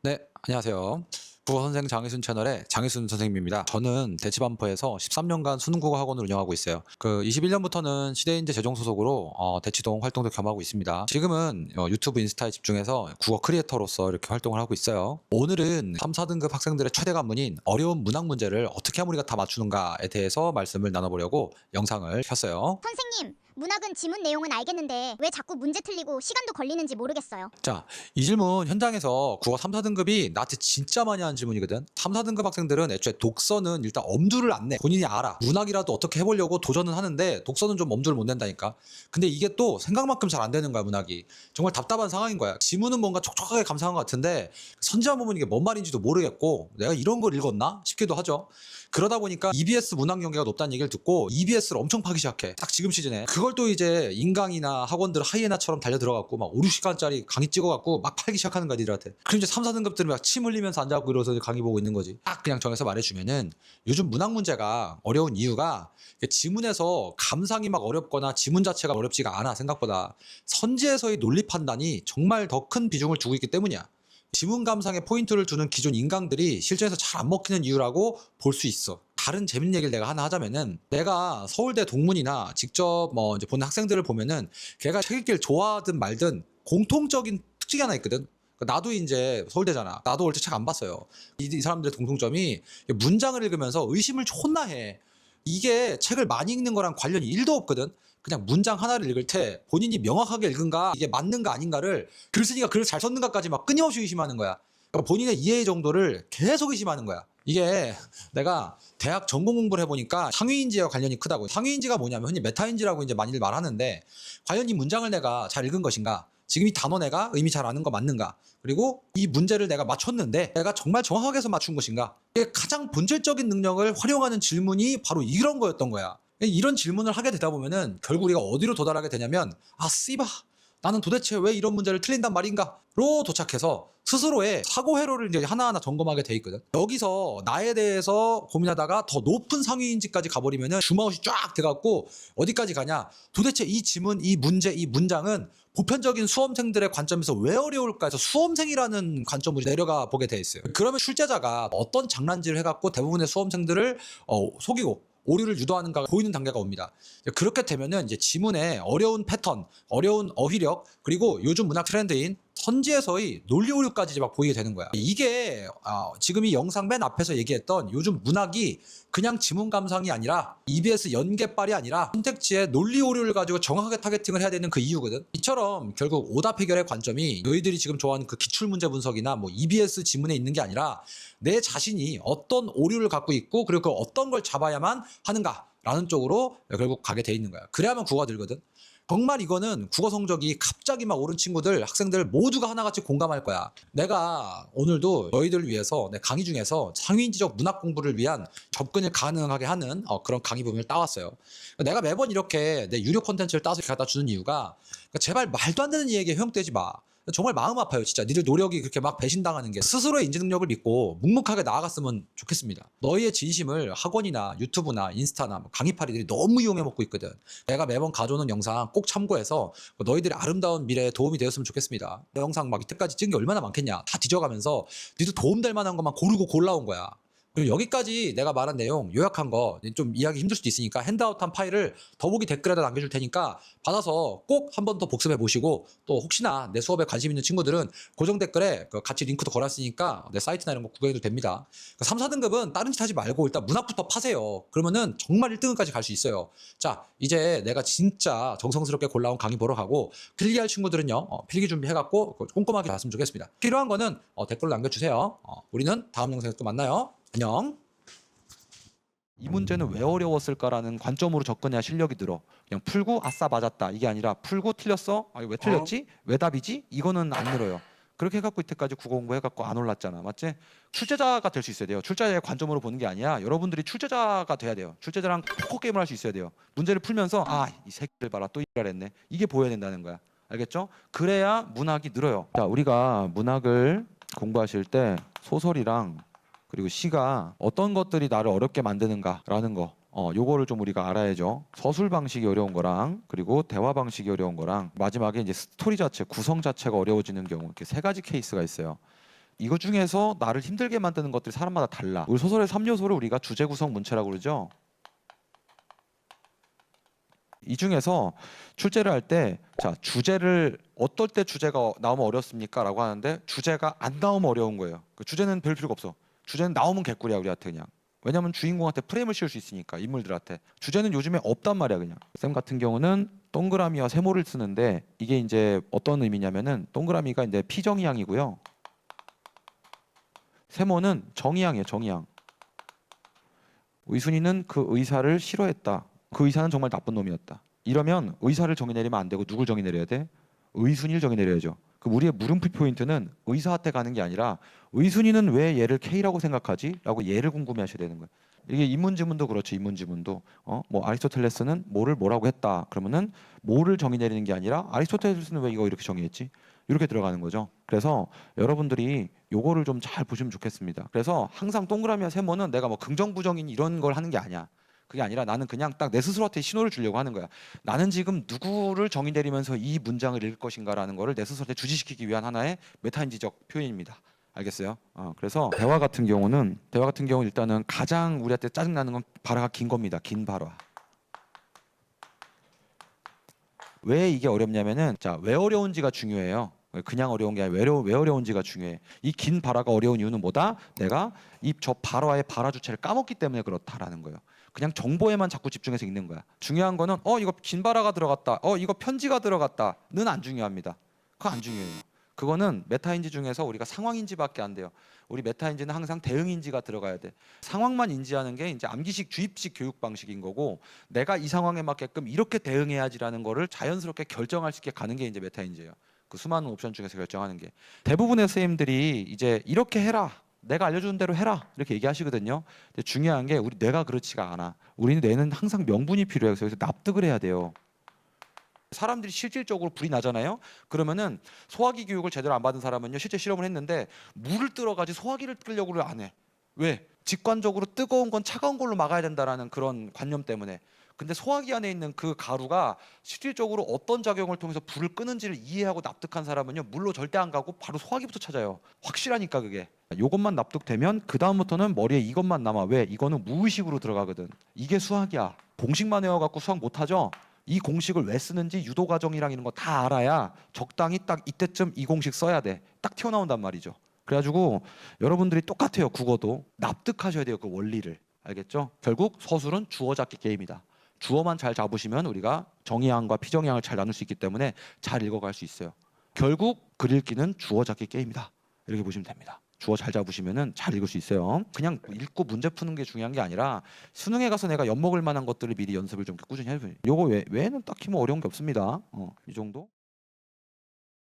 네, 안녕하세요. 국어선생 장희순 채널의 장희순 선생님입니다. 저는 대치반포에서 13년간 수능국어 학원을 운영하고 있어요. 21년부터는 시대인재 재정 소속으로 대치동 활동도 겸하고 있습니다. 지금은 유튜브, 인스타에 집중해서 국어 크리에이터로서 이렇게 활동을 하고 있어요. 오늘은 3, 4등급 학생들의 최대 관문인 어려운 문학 문제를 어떻게 하면 우리가 다 맞추는가에 대해서 말씀을 나눠보려고 영상을 켰어요. 선생님, 문학은 지문 내용은 알겠는데 왜 자꾸 문제 틀리고 시간도 걸리는지 모르겠어요. 자, 이 질문 현장에서 국어 3, 4등급이 나한테 진짜 많이 하는 질문이거든. 3, 4등급 학생들은 애초에 독서는 일단 엄두를 안 내. 본인이 알아. 문학이라도 어떻게 해보려고 도전은 하는데 독서는 좀 엄두를 못 낸다니까. 근데 이게 또 생각만큼 잘 안 되는 거야, 문학이. 정말 답답한 상황인 거야. 지문은 뭔가 촉촉하게 감상한 것 같은데 선지만 보면 이게 뭔 말인지도 모르겠고 내가 이런 걸 읽었나 싶기도 하죠. 그러다 보니까 EBS 문학 연계가 높다는 얘기를 듣고 EBS를 엄청 파기 시작해. 딱 지금 시즌에. 그걸 또 이제 인강이나 학원들 하이에나처럼 달려 들어갔고 막 5, 6시간짜리 강의 찍어갖고 막 팔기 시작하는 거야, 니들한테. 그럼 이제 3, 4등급들은 막 침 흘리면서 앉아갖고 이러서 강의 보고 있는 거지. 딱 그냥 정해서 말해주면은 요즘 문학 문제가 어려운 이유가 지문에서 감상이 막 어렵거나 지문 자체가 어렵지가 않아, 생각보다. 선지에서의 논리 판단이 정말 더 큰 비중을 두고 있기 때문이야. 지문 감상에 포인트를 두는 기존 인강들이 실전에서 잘 안 먹히는 이유라고 볼 수 있어. 다른 재밌는 얘기를 내가 하나 하자면은, 내가 서울대 동문이나 직접 이제 보는 학생들을 보면은 걔가 책 읽기를 좋아하든 말든 공통적인 특징이 하나 있거든. 나도 이제 서울대잖아. 나도 올해 책 안 봤어요. 이 사람들의 공통점이 문장을 읽으면서 의심을 존나 해. 이게 책을 많이 읽는 거랑 관련이 1도 없거든. 그냥 문장 하나를 읽을 때 본인이 명확하게 읽은가, 이게 맞는가 아닌가를, 글 쓰니까 글을 잘 썼는가까지 막 끊임없이 의심하는 거야. 그러니까 본인의 이해 정도를 계속 의심하는 거야. 이게 내가 대학 전공 공부를 해보니까 상위인지와 관련이 크다고. 상위인지가 뭐냐면 흔히 메타인지라고 이제 많이들 말하는데, 과연 이 문장을 내가 잘 읽은 것인가, 지금 이 단어 내가 의미 잘 아는 거 맞는가, 그리고 이 문제를 내가 맞췄는데 내가 정말 정확하게 해서 맞춘 것인가, 이게 가장 본질적인 능력을 활용하는 질문이 바로 이런 거였던 거야. 이런 질문을 하게 되다 보면은 결국 우리가 어디로 도달하게 되냐면, 씨바, 나는 도대체 왜 이런 문제를 틀린단 말인가로 도착해서 스스로의 사고 회로를 이제 하나하나 점검하게 돼 있거든. 여기서 나에 대해서 고민하다가 더 높은 상위인지까지 가버리면은 줌아웃이 쫙 돼갖고 어디까지 가냐, 도대체 이 지문, 이 문제, 이 문장은 보편적인 수험생들의 관점에서 왜 어려울까 해서 수험생이라는 관점으로 내려가 보게 돼 있어요. 그러면 출제자가 어떤 장난질을 해갖고 대부분의 수험생들을 속이고 오류를 유도하는가 보이는 단계가 옵니다. 그렇게 되면은 이제 지문의 어려운 패턴, 어려운 어휘력, 그리고 요즘 문학 트렌드인 선지에서의 논리 오류까지 이제 막 보이게 되는 거야. 이게 지금 이 영상 맨 앞에서 얘기했던 요즘 문학이 그냥 지문 감상이 아니라 EBS 연계빨이 아니라 선택지의 논리 오류를 가지고 정확하게 타겟팅을 해야 되는 그 이유거든. 이처럼 결국 오답 해결의 관점이 너희들이 지금 좋아하는 그 기출문제 분석이나 뭐 EBS 지문에 있는 게 아니라 내 자신이 어떤 오류를 갖고 있고 그리고 그 어떤 걸 잡아야만 하는가라는 쪽으로 결국 가게 돼 있는 거야. 그래야만 국어가 늘거든. 정말 이거는 국어 성적이 갑자기 막 오른 친구들, 학생들 모두가 하나같이 공감할 거야. 내가 오늘도 너희들을 위해서 내 강의 중에서 상위인지적 문학 공부를 위한 접근을 가능하게 하는 그런 강의 부분을 따왔어요. 내가 매번 이렇게 내 유료 콘텐츠를 따서 갖다 주는 이유가, 제발 말도 안 되는 이야기에 허용되지 마. 정말 마음 아파요, 진짜. 니들 노력이 그렇게 막 배신당하는 게. 스스로의 인지 능력을 믿고 묵묵하게 나아갔으면 좋겠습니다. 너희의 진심을 학원이나 유튜브나 인스타나 강의파리들이 너무 이용해 먹고 있거든. 내가 매번 가져오는 영상 꼭 참고해서 너희들의 아름다운 미래에 도움이 되었으면 좋겠습니다. 내 영상 막 이때까지 찍은 게 얼마나 많겠냐. 다 뒤져가면서 니도 도움될 만한 것만 고르고 골라온 거야. 그리고 여기까지 내가 말한 내용 요약한 거 좀 이해하기 힘들 수도 있으니까 핸드아웃한 파일을 더보기 댓글에다 남겨줄 테니까 받아서 꼭 한 번 더 복습해 보시고, 또 혹시나 내 수업에 관심 있는 친구들은 고정 댓글에 같이 링크도 걸었으니까 내 사이트나 이런 거 구경해도 됩니다. 3, 4등급은 다른 짓 하지 말고 일단 문학부터 파세요. 그러면은 정말 1등급까지 갈 수 있어요. 자, 이제 내가 진짜 정성스럽게 골라온 강의 보러 가고, 필기할 친구들은요 필기 준비해갖고 꼼꼼하게 봤으면 좋겠습니다. 필요한 거는 댓글로 남겨주세요. 우리는 다음 영상에서 또 만나요. 안녕. 이 문제는 왜 어려웠을까라는 관점으로 접근해야 실력이 늘어. 그냥 풀고 아싸 맞았다 이게 아니라 풀고 틀렸어? 왜 틀렸지? 왜 답이지? 이거는 안 늘어요. 그렇게 해갖고 이때까지 국어 공부해갖고 안 올랐잖아, 맞지? 출제자가 될 수 있어야 돼요. 출제자의 관점으로 보는 게 아니라 여러분들이 출제자가 돼야 돼요. 출제자랑 포커 게임을 할 수 있어야 돼요. 문제를 풀면서 이 새끼를 봐라, 또 이랬네, 이게 보여야 된다는 거야. 알겠죠? 그래야 문학이 늘어요. 자, 우리가 문학을 공부하실 때 소설이랑 그리고 시가 어떤 것들이 나를 어렵게 만드는가라는 거 요거를 좀 우리가 알아야죠. 서술 방식이 어려운 거랑 그리고 대화 방식이 어려운 거랑 마지막에 이제 스토리 자체, 구성 자체가 어려워지는 경우 이렇게 세 가지 케이스가 있어요. 이거 중에서 나를 힘들게 만드는 것들이 사람마다 달라. 우리 소설의 3요소를 우리가 주제 구성 문체라고 그러죠. 이 중에서 출제를 할 때 자, 주제를 어떨 때 주제가 나오면 어렵습니까? 라고 하는데 주제가 안 나오면 어려운 거예요. 그 주제는 별 필요가 없어. 주제는 나오면 개꿀이야 우리한테 그냥. 왜냐면 주인공한테 프레임을 씌울 수 있으니까 인물들한테. 주제는 요즘에 없단 말이야 그냥. 쌤 같은 경우는 동그라미와 세모를 쓰는데 이게 이제 어떤 의미냐면은 동그라미가 이제 피정의양이고요. 세모는 정의양이에요. 정의양. 의순이는 그 의사를 싫어했다. 그 의사는 정말 나쁜 놈이었다. 이러면 의사를 정의 내리면 안 되고 누굴 정의 내려야 돼? 의순이를 정의 내려야죠. 그럼 우리의 물음표 포인트는 의사한테 가는 게 아니라 의순이는 왜 얘를 K라고 생각하지? 라고 얘를 궁금해하셔야 되는 거예요. 이게 인문지문도 그렇죠. 인문지문도 뭐 아리스토텔레스는 뭐를 뭐라고 했다. 그러면은 뭐를 정의 내리는 게 아니라 아리스토텔레스는 왜 이거 이렇게 정의했지? 이렇게 들어가는 거죠. 그래서 여러분들이 요거를 좀 잘 보시면 좋겠습니다. 그래서 항상 동그라미와 세모는 내가 뭐 긍정부정인 이런 걸 하는 게 아니야. 그게 아니라 나는 그냥 딱 내 스스로한테 신호를 주려고 하는 거야. 나는 지금 누구를 정의 내리면서 이 문장을 읽을 것인가라는 거를 내 스스로한테 주지시키기 위한 하나의 메타인지적 표현입니다. 알겠어요? 그래서 대화 같은 경우는 일단은 가장 우리한테 짜증나는 건 발화가 긴 겁니다. 긴 발화. 왜 이게 어렵냐면은 자, 왜 어려운지가 중요해요. 그냥 어려운 게 아니라 왜 어려운지가 중요해. 이 긴 발화가 어려운 이유는 뭐다? 내가 이 저 발화의 발화 주체를 까먹기 때문에 그렇다라는 거예요. 그냥 정보에만 자꾸 집중해서 읽는 거야. 중요한 거는 이거 긴 발화가 들어갔다. 이거 편지가 들어갔다는 안 중요합니다. 그거 안 중요해요. 그거는 메타인지 중에서 우리가 상황인지밖에 안 돼요. 우리 메타인지는 항상 대응인지가 들어가야 돼. 상황만 인지하는 게 이제 암기식 주입식 교육 방식인 거고 내가 이 상황에 맞게끔 이렇게 대응해야지라는 거를 자연스럽게 결정할 수 있게 가는 게 이제 메타인지예요. 그 수많은 옵션 중에서 결정하는 게 대부분의 선생님들이 이제 이렇게 해라. 내가 알려주는 대로 해라 이렇게 얘기하시거든요. 근데 중요한 게 우리 뇌가 그렇지가 않아. 우리 뇌는 항상 명분이 필요해요. 그래서 납득을 해야 돼요. 사람들이 실질적으로 불이 나잖아요. 그러면은 소화기 교육을 제대로 안 받은 사람은요 실제 실험을 했는데 물을 뜨러가지 소화기를 끄려고를 안 해. 왜? 직관적으로 뜨거운 건 차가운 걸로 막아야 된다라는 그런 관념 때문에. 근데 소화기 안에 있는 그 가루가 실질적으로 어떤 작용을 통해서 불을 끄는지를 이해하고 납득한 사람은요 물로 절대 안 가고 바로 소화기부터 찾아요. 확실하니까 그게. 요것만 납득되면 그 다음부터는 머리에 이것만 남아. 왜? 이거는 무의식으로 들어가거든. 이게 수학이야. 공식만 외워갖고 수학 못하죠? 이 공식을 왜 쓰는지 유도 과정이랑 이런 거 다 알아야 적당히 딱 이때쯤 이 공식 써야 돼. 딱 튀어나온단 말이죠. 그래가지고 여러분들이 똑같아요. 국어도 납득하셔야 돼요. 그 원리를. 알겠죠? 결국 서술은 주어 잡기 게임이다. 주어만 잘 잡으시면 우리가 정의항과 피정의항을 잘 나눌 수 있기 때문에 잘 읽어갈 수 있어요. 결국 글 읽기는 주어 잡기 게임이다. 이렇게 보시면 됩니다. 주어 잘 잡으시면은 잘 읽을 수 있어요. 그냥 읽고 문제 푸는 게 중요한 게 아니라 수능에 가서 내가 엿먹을 만한 것들을 미리 연습을 좀 꾸준히 해줘요. 요거 외에는 딱히 뭐 어려운 게 없습니다. 이 정도.